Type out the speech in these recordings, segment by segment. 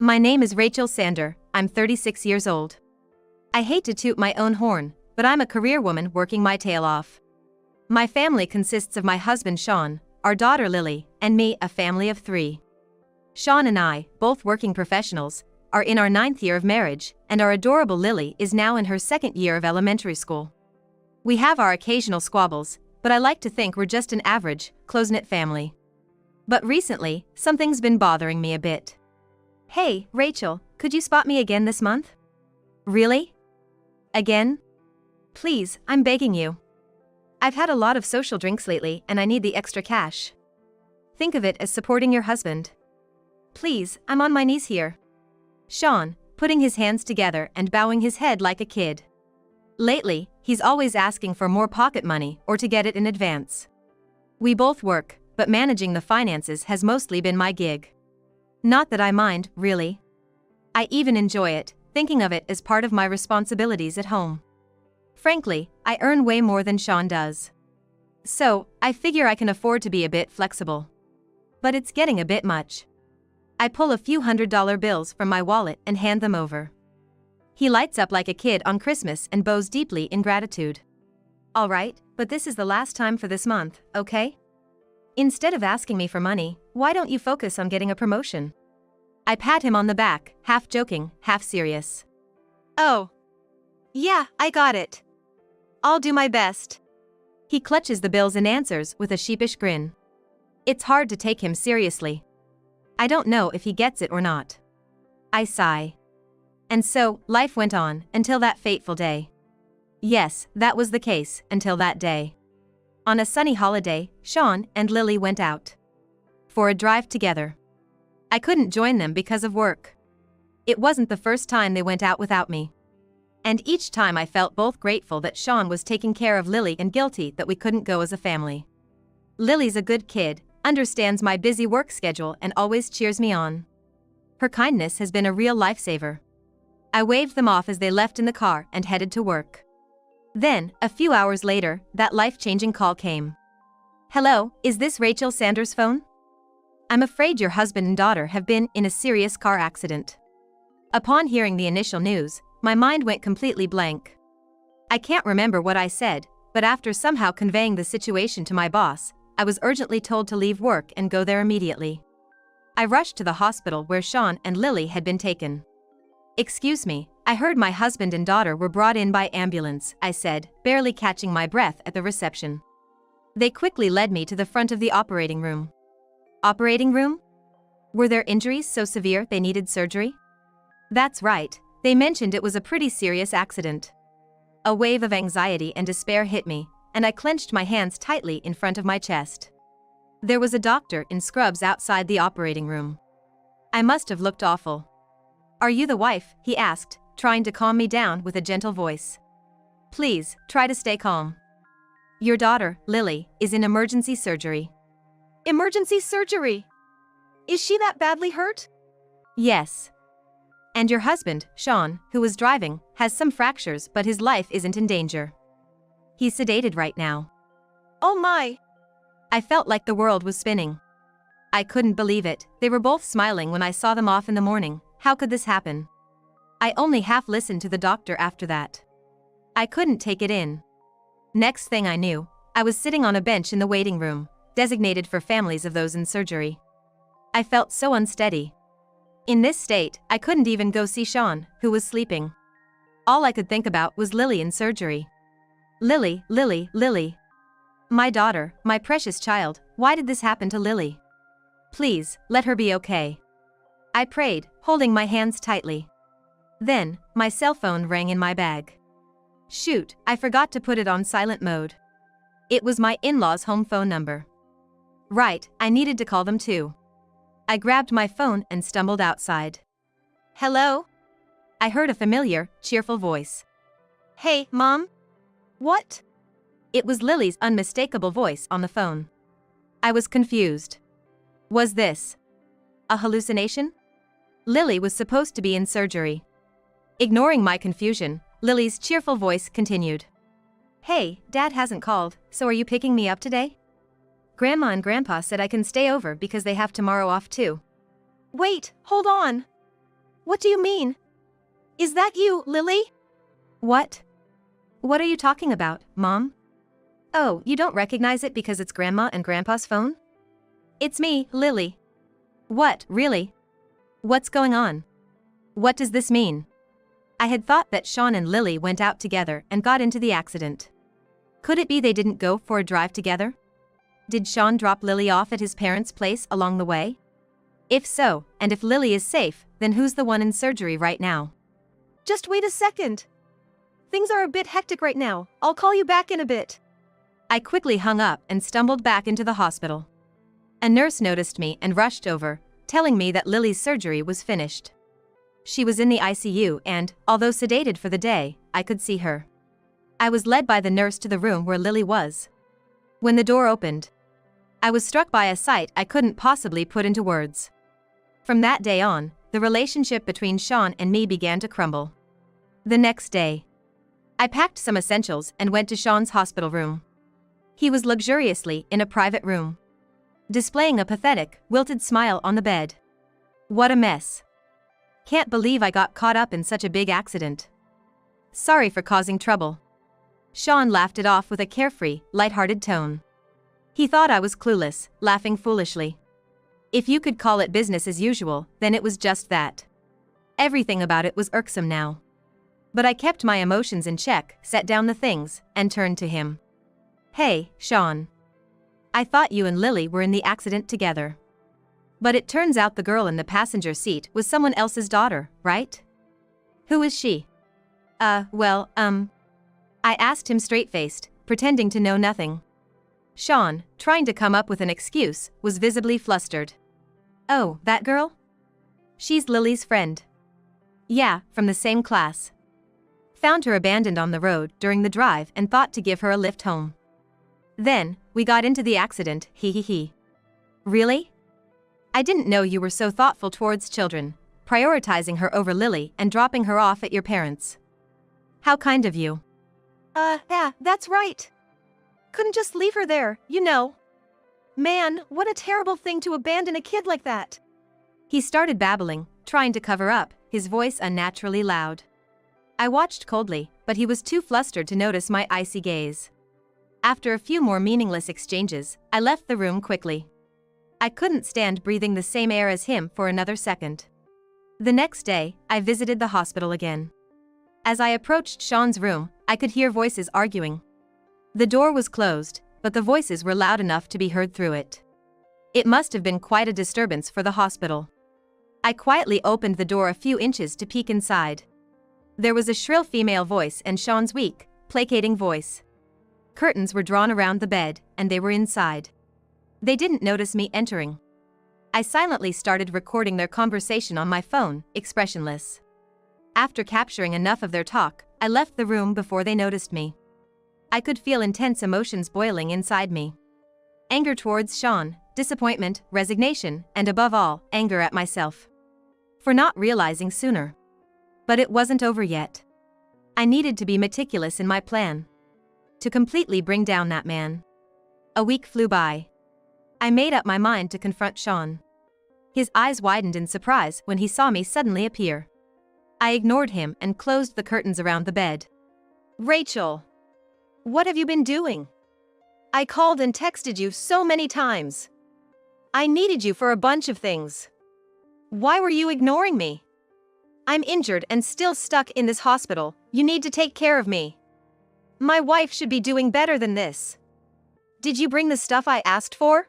My name is Rachel Sander, I'm 36 years old. I hate to toot my own horn, but I'm a career woman working my tail off. My family consists of my husband Sean, our daughter Lily, and me, a family of 3. Sean and I, both working professionals, are in our 9th year of marriage, and our adorable Lily is now in her 2nd year of elementary school. We have our occasional squabbles, but I like to think we're just an average, close-knit family. But recently, something's been bothering me a bit. Hey, Rachel, could you spot me again this month? Really? Again? Please, I'm begging you. I've had a lot of social drinks lately and I need the extra cash. Think of it as supporting your husband. Please, I'm on my knees here. Sean, putting his hands together and bowing his head like a kid. Lately, he's always asking for more pocket money or to get it in advance. We both work, but managing the finances has mostly been my gig. Not that I mind, really. I even enjoy it, thinking of it as part of my responsibilities at home. Frankly, I earn way more than Sean does. So, I figure I can afford to be a bit flexible. But it's getting a bit much. I pull a few $100 bills from my wallet and hand them over. He lights up like a kid on Christmas and bows deeply in gratitude. All right, but this is the last time for this month, okay? Instead of asking me for money, why don't you focus on getting a promotion? I pat him on the back, half joking, half serious. Oh. Yeah, I got it. I'll do my best. He clutches the bills and answers with a sheepish grin. It's hard to take him seriously. I don't know if he gets it or not. I sigh. And so, life went on, until that fateful day. Yes, that was the case, until that day. On a sunny holiday, Sean and Lily went out for a drive together. I couldn't join them because of work. It wasn't the first time they went out without me. And each time I felt both grateful that Sean was taking care of Lily and guilty that we couldn't go as a family. Lily's a good kid, understands my busy work schedule and always cheers me on. Her kindness has been a real lifesaver. I waved them off as they left in the car and headed to work. Then, a few hours later, that life-changing call came. Hello, is this Rachel Sanders' phone? I'm afraid your husband and daughter have been in a serious car accident. Upon hearing the initial news, my mind went completely blank. I can't remember what I said, but after somehow conveying the situation to my boss, I was urgently told to leave work and go there immediately. I rushed to the hospital where Sean and Lily had been taken. Excuse me, I heard my husband and daughter were brought in by ambulance, I said, barely catching my breath at the reception. They quickly led me to the front of the operating room. Operating room? Were their injuries so severe they needed surgery? That's right, they mentioned it was a pretty serious accident. A wave of anxiety and despair hit me, and I clenched my hands tightly in front of my chest. There was a doctor in scrubs outside the operating room. I must have looked awful. Are you the wife? He asked, trying to calm me down with a gentle voice. Please, try to stay calm. Your daughter, Lily, is in emergency surgery. Emergency surgery? Is she that badly hurt? Yes. And your husband, Sean, who was driving, has some fractures but his life isn't in danger. He's sedated right now. Oh my! I felt like the world was spinning. I couldn't believe it, they were both smiling when I saw them off in the morning. How could this happen? I only half listened to the doctor after that. I couldn't take it in. Next thing I knew, I was sitting on a bench in the waiting room, designated for families of those in surgery. I felt so unsteady. In this state, I couldn't even go see Sean, who was sleeping. All I could think about was Lily in surgery. Lily, Lily, Lily. My daughter, my precious child, why did this happen to Lily? Please, let her be okay. I prayed, holding my hands tightly. Then, my cell phone rang in my bag. Shoot, I forgot to put it on silent mode. It was my in-laws' home phone number. Right, I needed to call them too. I grabbed my phone and stumbled outside. Hello? I heard a familiar, cheerful voice. Hey, Mom? What? It was Lily's unmistakable voice on the phone. I was confused. Was this a hallucination? Lily was supposed to be in surgery. Ignoring my confusion, Lily's cheerful voice continued. Hey, Dad hasn't called, so are you picking me up today? Grandma and Grandpa said I can stay over because they have tomorrow off too. Wait, hold on. What do you mean? Is that you, Lily? What? What are you talking about, Mom? Oh, you don't recognize it because it's Grandma and Grandpa's phone? It's me, Lily. What, really? What's going on? What does this mean? I had thought that Sean and Lily went out together and got into the accident. Could it be they didn't go for a drive together? Did Sean drop Lily off at his parents' place along the way? If so, and if Lily is safe, then who's the one in surgery right now? Just wait a second. Things are a bit hectic right now. I'll call you back in a bit. I quickly hung up and stumbled back into the hospital. A nurse noticed me and rushed over, telling me that Lily's surgery was finished. She was in the ICU and, although sedated for the day, I could see her. I was led by the nurse to the room where Lily was. When the door opened, I was struck by a sight I couldn't possibly put into words. From that day on, the relationship between Sean and me began to crumble. The next day, I packed some essentials and went to Sean's hospital room. He was luxuriously in a private room, displaying a pathetic, wilted smile on the bed. What a mess. Can't believe I got caught up in such a big accident. Sorry for causing trouble. Sean laughed it off with a carefree, lighthearted tone. He thought I was clueless, laughing foolishly. If you could call it business as usual, then it was just that. Everything about it was irksome now. But I kept my emotions in check, set down the things, and turned to him. Hey, Sean. I thought you and Lily were in the accident together. But it turns out the girl in the passenger seat was someone else's daughter, right? Who is she? I asked him straight-faced, pretending to know nothing. Sean, trying to come up with an excuse, was visibly flustered. Oh, that girl? She's Lily's friend. Yeah, from the same class. Found her abandoned on the road during the drive and thought to give her a lift home. Then, we got into the accident, he. Really? I didn't know you were so thoughtful towards children, prioritizing her over Lily and dropping her off at your parents'. How kind of you. Yeah, that's right. Couldn't just leave her there, you know. Man, what a terrible thing to abandon a kid like that. He started babbling, trying to cover up, his voice unnaturally loud. I watched coldly, but he was too flustered to notice my icy gaze. After a few more meaningless exchanges, I left the room quickly. I couldn't stand breathing the same air as him for another second. The next day, I visited the hospital again. As I approached Sean's room, I could hear voices arguing. The door was closed, but the voices were loud enough to be heard through it. It must have been quite a disturbance for the hospital. I quietly opened the door a few inches to peek inside. There was a shrill female voice and Sean's weak, placating voice. Curtains were drawn around the bed, and they were inside. They didn't notice me entering. I silently started recording their conversation on my phone, expressionless. After capturing enough of their talk, I left the room before they noticed me. I could feel intense emotions boiling inside me. Anger towards Sean, disappointment, resignation, and above all, anger at myself. For not realizing sooner. But it wasn't over yet. I needed to be meticulous in my plan. To completely bring down that man. A week flew by. I made up my mind to confront Sean. His eyes widened in surprise when he saw me suddenly appear. I ignored him and closed the curtains around the bed. Rachel! What have you been doing? I called and texted you so many times. I needed you for a bunch of things. Why were you ignoring me? I'm injured and still stuck in this hospital. You need to take care of me. My wife should be doing better than this. Did you bring the stuff I asked for?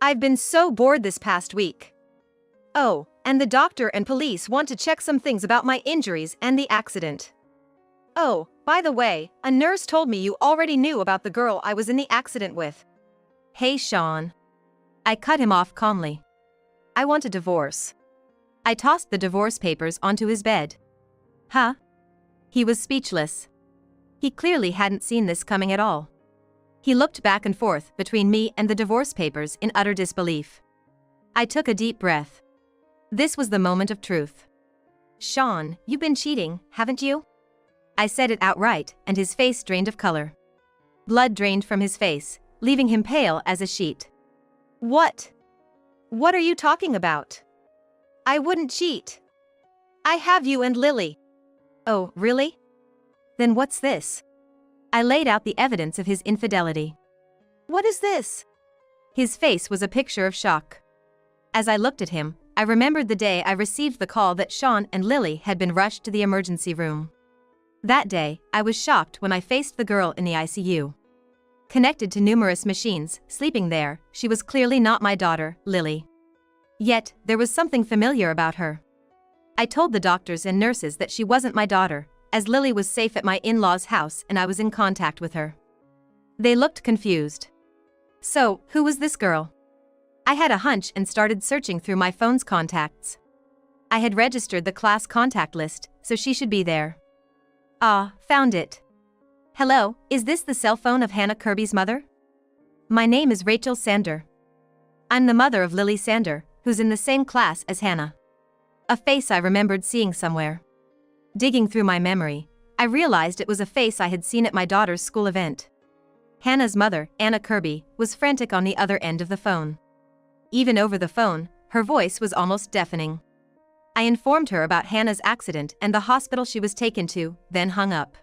I've been so bored this past week. Oh, and the doctor and police want to check some things about my injuries and the accident. Oh, by the way, a nurse told me you already knew about the girl I was in the accident with. Hey, Sean. I cut him off calmly. I want a divorce. I tossed the divorce papers onto his bed. Huh? He was speechless. He clearly hadn't seen this coming at all. He looked back and forth between me and the divorce papers in utter disbelief. I took a deep breath. This was the moment of truth. Sean, you've been cheating, haven't you? I said it outright, and his face drained of color. Blood drained from his face, leaving him pale as a sheet. What? What are you talking about? I wouldn't cheat. I have you and Lily. Oh, really? Then what's this? I laid out the evidence of his infidelity. What is this? His face was a picture of shock. As I looked at him, I remembered the day I received the call that Sean and Lily had been rushed to the emergency room. That day, I was shocked when I faced the girl in the ICU. Connected to numerous machines, sleeping there, she was clearly not my daughter, Lily. Yet, there was something familiar about her. I told the doctors and nurses that she wasn't my daughter, as Lily was safe at my in-laws' house and I was in contact with her. They looked confused. So, who was this girl? I had a hunch and started searching through my phone's contacts. I had registered the class contact list, so she should be there. Ah, found it. Hello, is this the cell phone of Hannah Kirby's mother? My name is Rachel Sander. I'm the mother of Lily Sander, who's in the same class as Hannah. A face I remembered seeing somewhere. Digging through my memory, I realized it was a face I had seen at my daughter's school event. Hannah's mother, Anna Kirby, was frantic on the other end of the phone. Even over the phone, her voice was almost deafening. I informed her about Hannah's accident and the hospital she was taken to, then hung up.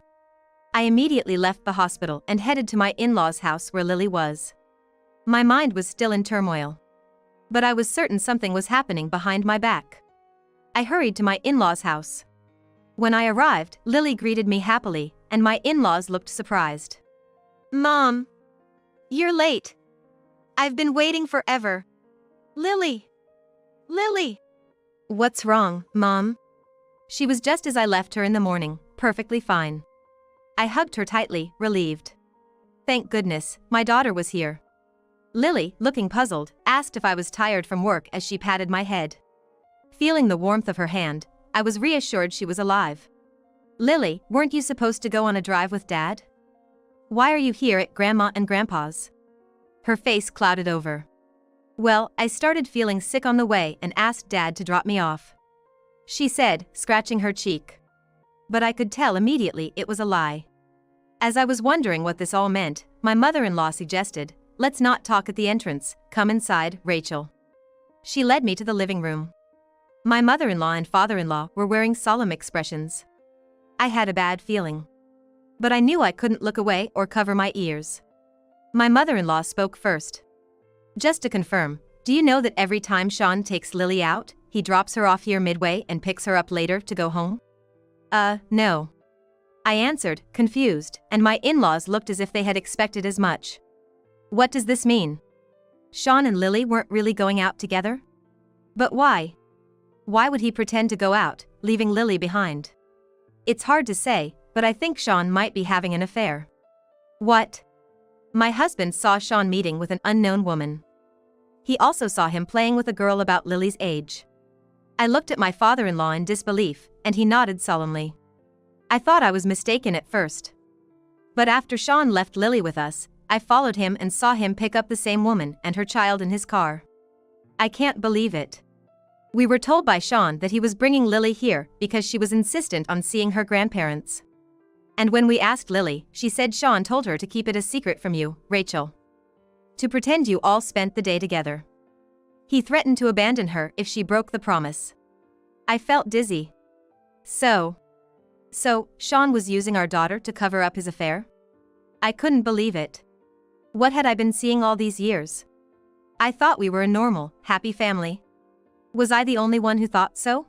I immediately left the hospital and headed to my in-laws' house where Lily was. My mind was still in turmoil. But I was certain something was happening behind my back. I hurried to my in-laws' house. When I arrived, Lily greeted me happily, and my in-laws looked surprised. Mom! You're late. I've been waiting forever. Lily! Lily! What's wrong, Mom? She was just as I left her in the morning, perfectly fine. I hugged her tightly, relieved. Thank goodness, my daughter was here. Lily, looking puzzled, asked if I was tired from work as she patted my head. Feeling the warmth of her hand, I was reassured she was alive. Lily, weren't you supposed to go on a drive with Dad? Why are you here at Grandma and Grandpa's? Her face clouded over. Well, I started feeling sick on the way and asked Dad to drop me off. She said, scratching her cheek. But I could tell immediately it was a lie. As I was wondering what this all meant, my mother-in-law suggested, let's not talk at the entrance, come inside, Rachel. She led me to the living room. My mother-in-law and father-in-law were wearing solemn expressions. I had a bad feeling. But I knew I couldn't look away or cover my ears. My mother-in-law spoke first. Just to confirm, do you know that every time Sean takes Lily out, he drops her off here midway and picks her up later to go home? No. I answered, confused, and my in-laws looked as if they had expected as much. What does this mean? Sean and Lily weren't really going out together? But why? Why would he pretend to go out, leaving Lily behind? It's hard to say, but I think Sean might be having an affair. What? My husband saw Sean meeting with an unknown woman. He also saw him playing with a girl about Lily's age. I looked at my father-in-law in disbelief, and he nodded solemnly. I thought I was mistaken at first. But after Sean left Lily with us, I followed him and saw him pick up the same woman and her child in his car. I can't believe it. We were told by Sean that he was bringing Lily here because she was insistent on seeing her grandparents. And when we asked Lily, she said Sean told her to keep it a secret from you, Rachel. To pretend you all spent the day together. He threatened to abandon her if she broke the promise. I felt dizzy. So, Sean was using our daughter to cover up his affair? I couldn't believe it. What had I been seeing all these years? I thought we were a normal, happy family. Was I the only one who thought so?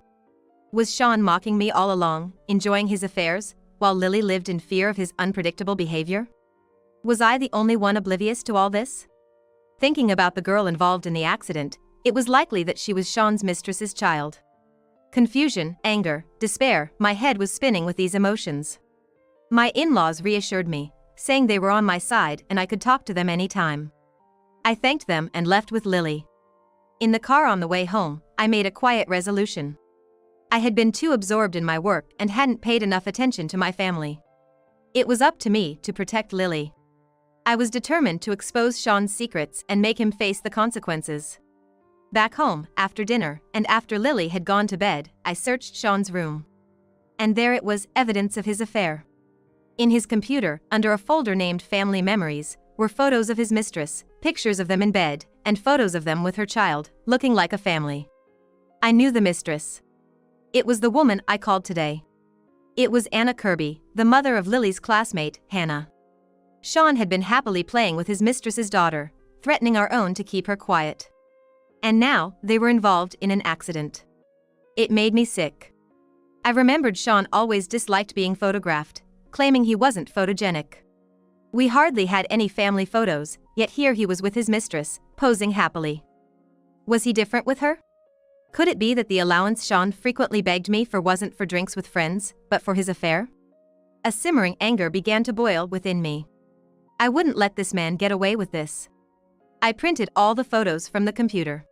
Was Sean mocking me all along, enjoying his affairs, while Lily lived in fear of his unpredictable behavior? Was I the only one oblivious to all this? Thinking about the girl involved in the accident, it was likely that she was Sean's mistress's child. Confusion, anger, despair, my head was spinning with these emotions. My in-laws reassured me, saying they were on my side and I could talk to them anytime. I thanked them and left with Lily. In the car on the way home, I made a quiet resolution. I had been too absorbed in my work and hadn't paid enough attention to my family. It was up to me to protect Lily. I was determined to expose Sean's secrets and make him face the consequences. Back home, after dinner, and after Lily had gone to bed, I searched Sean's room. And there it was, evidence of his affair. In his computer, under a folder named Family Memories, were photos of his mistress, pictures of them in bed, and photos of them with her child, looking like a family. I knew the mistress. It was the woman I called today. It was Anna Kirby, the mother of Lily's classmate, Hannah. Sean had been happily playing with his mistress's daughter, threatening our own to keep her quiet. And now, they were involved in an accident. It made me sick. I remembered Sean always disliked being photographed, claiming he wasn't photogenic. We hardly had any family photos, yet here he was with his mistress, posing happily. Was he different with her? Could it be that the allowance Sean frequently begged me for wasn't for drinks with friends, but for his affair? A simmering anger began to boil within me. I wouldn't let this man get away with this. I printed all the photos from the computer.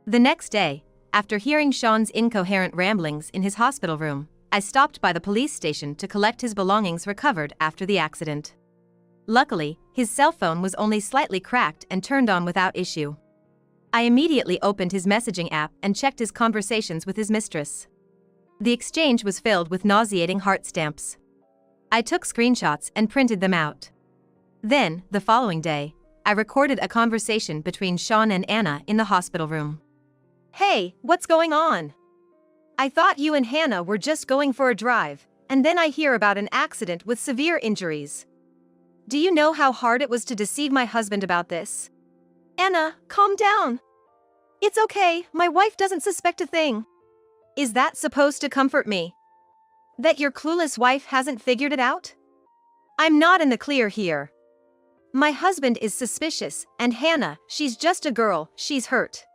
The next day, after hearing Sean's incoherent ramblings in his hospital room, I stopped by the police station to collect his belongings recovered after the accident. Luckily, his cell phone was only slightly cracked and turned on without issue. I immediately opened his messaging app and checked his conversations with his mistress. The exchange was filled with nauseating heart stamps. I took screenshots and printed them out. Then, the following day, I recorded a conversation between Sean and Anna in the hospital room. "Hey, what's going on? I thought you and Hannah were just going for a drive, and then I hear about an accident with severe injuries. Do you know how hard it was to deceive my husband about this?" "Anna, calm down. It's okay, my wife doesn't suspect a thing." Is that supposed to comfort me? That your clueless wife hasn't figured it out? I'm not in the clear here. My husband is suspicious, and Hannah, she's just a girl, she's hurt.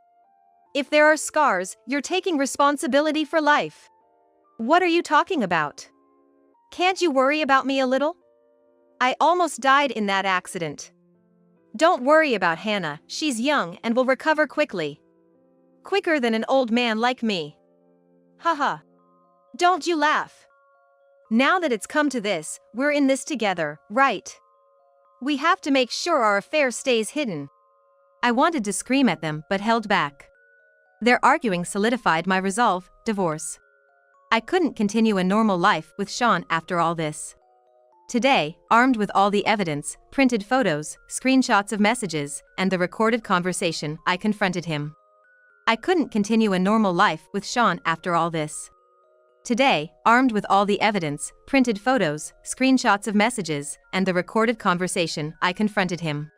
If there are scars, you're taking responsibility for life. What are you talking about? Can't you worry about me a little? I almost died in that accident. Don't worry about Hannah, she's young and will recover quickly. Quicker than an old man like me. Haha. Don't you laugh. Now that it's come to this, we're in this together, right? We have to make sure our affair stays hidden. I wanted to scream at them but held back. Their arguing solidified my resolve: divorce. I couldn't continue a normal life with Sean after all this. Today, armed with all the evidence, printed photos, screenshots of messages, and the recorded conversation, I confronted him. I couldn't continue a normal life with Sean after all this. Today, armed with all the evidence, printed photos, screenshots of messages, and the recorded conversation, I confronted him.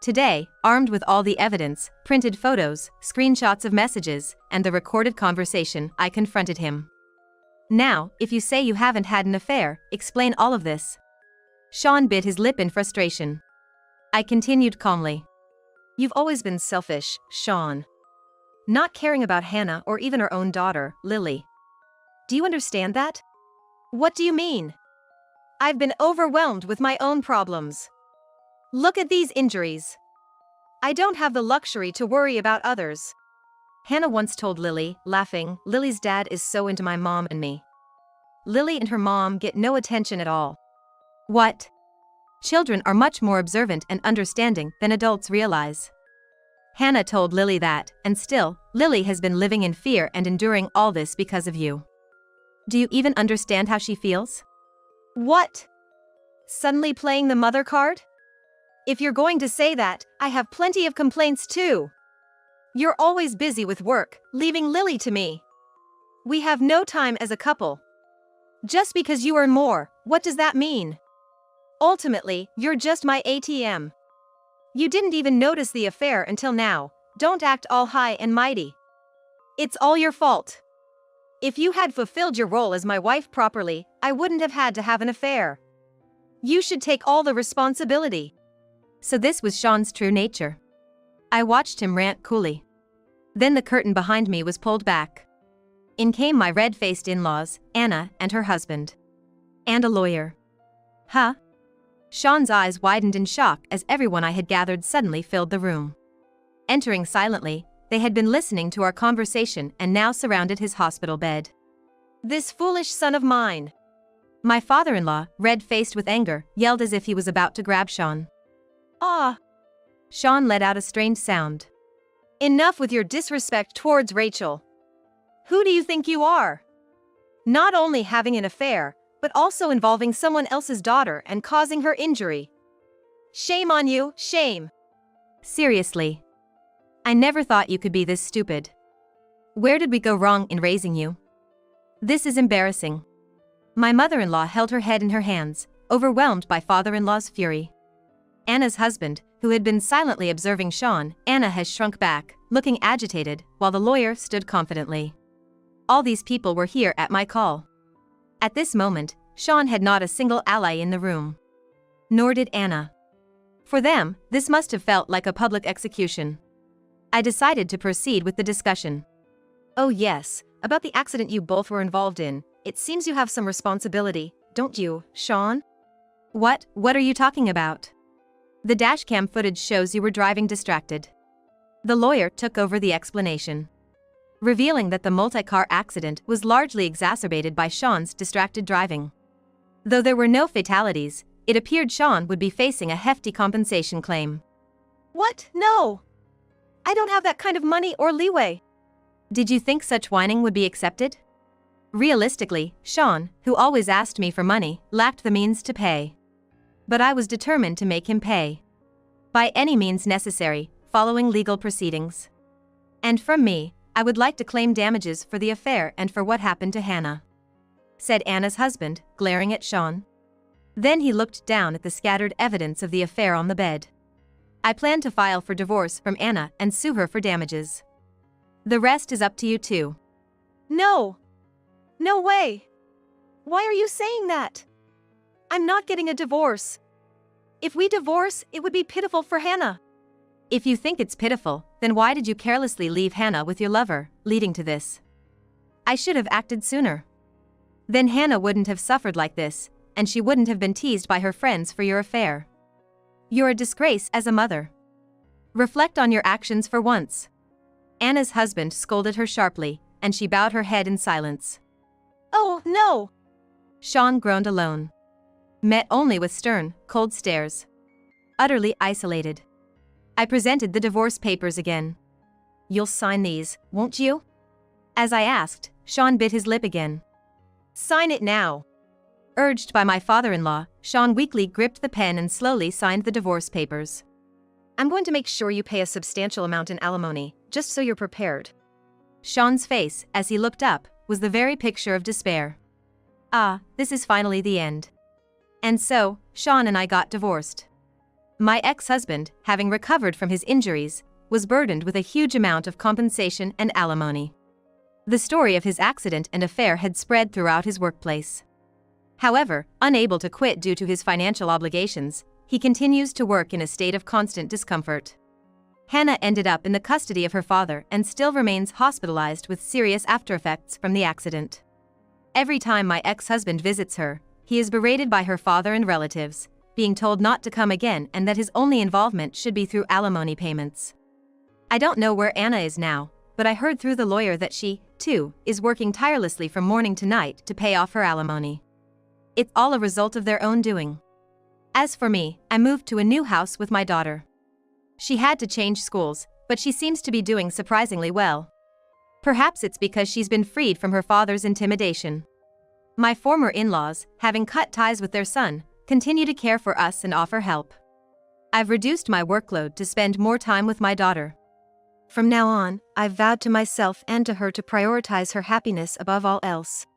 Today, armed with all the evidence, printed photos, screenshots of messages, and the recorded conversation, I confronted him. Now, if you say you haven't had an affair, explain all of this. Sean bit his lip in frustration. I continued calmly. You've always been selfish, Sean. Not caring about Hannah or even her own daughter, Lily. Do you understand that? What do you mean? I've been overwhelmed with my own problems. Look at these injuries. I don't have the luxury to worry about others. Hannah once told Lily, laughing, Lily's dad is so into my mom and me. Lily and her mom get no attention at all. What? Children are much more observant and understanding than adults realize. Hannah told Lily that, and still, Lily has been living in fear and enduring all this because of you. Do you even understand how she feels? What? Suddenly playing the mother card? If you're going to say that, I have plenty of complaints too. You're always busy with work, leaving Lily to me. We have no time as a couple. Just because you earn more, what does that mean? Ultimately, you're just my ATM. You didn't even notice the affair until now. Don't act all high and mighty. It's all your fault. If you had fulfilled your role as my wife properly, I wouldn't have had to have an affair. You should take all the responsibility. So this was Sean's true nature. I watched him rant coolly. Then the curtain behind me was pulled back. In came my red-faced in-laws, Anna and her husband. And a lawyer. Huh? Sean's eyes widened in shock as everyone I had gathered suddenly filled the room. Entering silently, they had been listening to our conversation and now surrounded his hospital bed. This foolish son of mine. My father-in-law, red-faced with anger, yelled as if he was about to grab Sean. Ah! Sean let out a strained sound. Enough with your disrespect towards Rachel. Who do you think you are? Not only having an affair, but also involving someone else's daughter and causing her injury. Shame on you, shame. Seriously. I never thought you could be this stupid. Where did we go wrong in raising you? This is embarrassing. My mother-in-law held her head in her hands, overwhelmed by father-in-law's fury. Anna's husband, who had been silently observing Sean, Anna has shrunk back, looking agitated, while the lawyer stood confidently. All these people were here at my call. At this moment, Sean had not a single ally in the room. Nor did Anna. For them, this must have felt like a public execution. I decided to proceed with the discussion. Oh yes, about the accident you both were involved in. It seems you have some responsibility, don't you, Sean? What are you talking about? The dashcam footage shows you were driving distracted. The lawyer took over the explanation, revealing that the multi-car accident was largely exacerbated by Sean's distracted driving. Though there were no fatalities, it appeared Sean would be facing a hefty compensation claim. What? No! I don't have that kind of money or leeway. Did you think such whining would be accepted? Realistically, Sean, who always asked me for money, lacked the means to pay. But I was determined to make him pay. By any means necessary, following legal proceedings. And from me, I would like to claim damages for the affair and for what happened to Hannah, said Anna's husband, glaring at Sean. Then he looked down at the scattered evidence of the affair on the bed. I plan to file for divorce from Anna and sue her for damages. The rest is up to you two. No! No way! Why are you saying that? I'm not getting a divorce. If we divorce, it would be pitiful for Hannah. If you think it's pitiful, then why did you carelessly leave Hannah with your lover, leading to this? I should have acted sooner. Then Hannah wouldn't have suffered like this, and she wouldn't have been teased by her friends for your affair. You're a disgrace as a mother. Reflect on your actions for once. Anna's husband scolded her sharply, and she bowed her head in silence. Oh, no! Sean groaned alone. Met only with stern, cold stares. Utterly isolated. I presented the divorce papers again. You'll sign these, won't you? As I asked, Sean bit his lip again. Sign it now. Urged by my father-in-law, Sean weakly gripped the pen and slowly signed the divorce papers. I'm going to make sure you pay a substantial amount in alimony, just so you're prepared. Sean's face, as he looked up, was the very picture of despair. Ah, this is finally the end. And so, Sean and I got divorced. My ex-husband, having recovered from his injuries, was burdened with a huge amount of compensation and alimony. The story of his accident and affair had spread throughout his workplace. However, unable to quit due to his financial obligations, he continues to work in a state of constant discomfort. Hannah ended up in the custody of her father and still remains hospitalized with serious aftereffects from the accident. Every time my ex-husband visits her, he is berated by her father and relatives, being told not to come again and that his only involvement should be through alimony payments. I don't know where Anna is now, but I heard through the lawyer that she, too, is working tirelessly from morning to night to pay off her alimony. It's all a result of their own doing. As for me, I moved to a new house with my daughter. She had to change schools, but she seems to be doing surprisingly well. Perhaps it's because she's been freed from her father's intimidation. My former in-laws, having cut ties with their son, continue to care for us and offer help. I've reduced my workload to spend more time with my daughter. From now on, I've vowed to myself and to her to prioritize her happiness above all else.